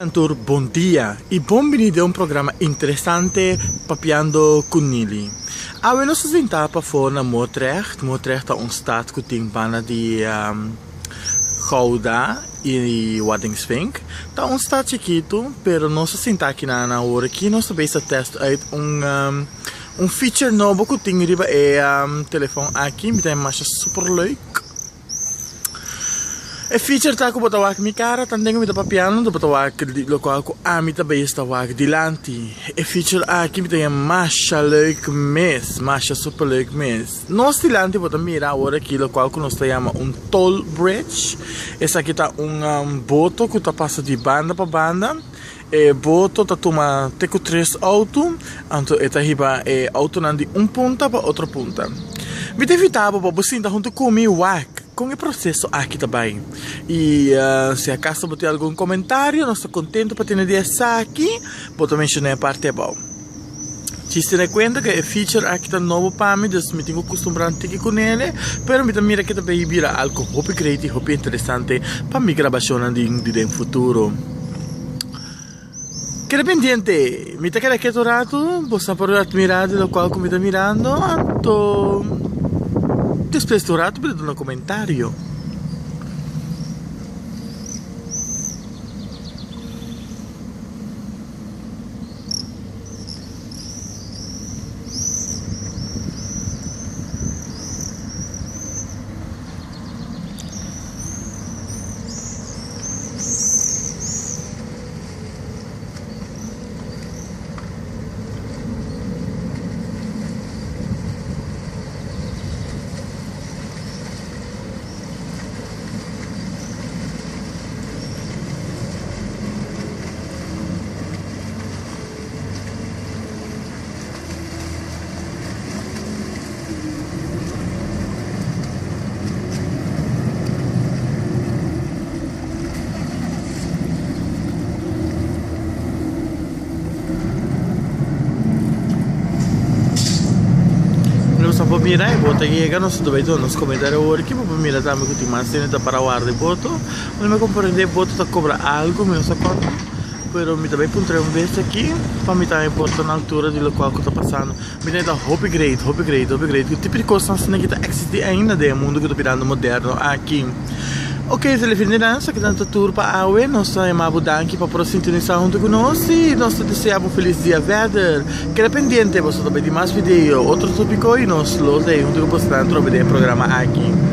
Cantor, bom dia e bem-vindo a um programa interessante Papeando com Nili. Agora nós vamos tentar para fora Moordrecht. Moordrecht é estado que tem bana de Gouda e Waddinxvink. É estado chiquito, mas nós vamos tentar aqui na hora que nós vamos testar feature novo que tem riba telefone aqui, me tem mais super leuk. E feature tá ko botawak mi cara tandeng mi papiano do botawak di local ko ami ta base tawak dilanti. E feature aqui mi tem masha leuk mes, masha super leuk mes. Nós dilanti bota mira agora aqui local que nós chama toll bridge. Essa aqui tá boto que tá passa de banda para banda. E boto tá toma teco 3 auto, anto eta hiba auto nandi ponta para outra ponta. Mi devitava para você junto comigo com o processo aqui também. E se acaso você tem algum comentário, nós estamos contentes para ter essa aqui, pode mencionar a parte boa. Ci se ne conta che è feature aqui tá novo para mim, então me tenho acostumado aqui com ele, pero me mira que também vira algo hope creativo, hope interessante para minha gravação de futuro. Che pendiente, mi ta che è dorato, posso provare a mirare da qual mi sta mirando, anto Depois do rato, me dá um comentário. Vou mirar e bota aqui nos nos comentários agora que vou mirar também que tem mais cena para guardar boto. Não me compreender boto tá cobra algo, me não sei quanto. Pero me também encontrei vez aqui para me também porta na altura do local que tá passando. Me dá upgrade. Que tipo de coisa assim que tá existe ainda do mundo que tá virando moderno aqui. Ok, se finirà, so che tanto tour para Aue, nós chamamos danke para sintonizar junto conosco e nós desejamos um feliz dia verder. Queda pendiente, você também tem mais vídeo, outro tópico e nós los de junto com você dentro do programa aqui.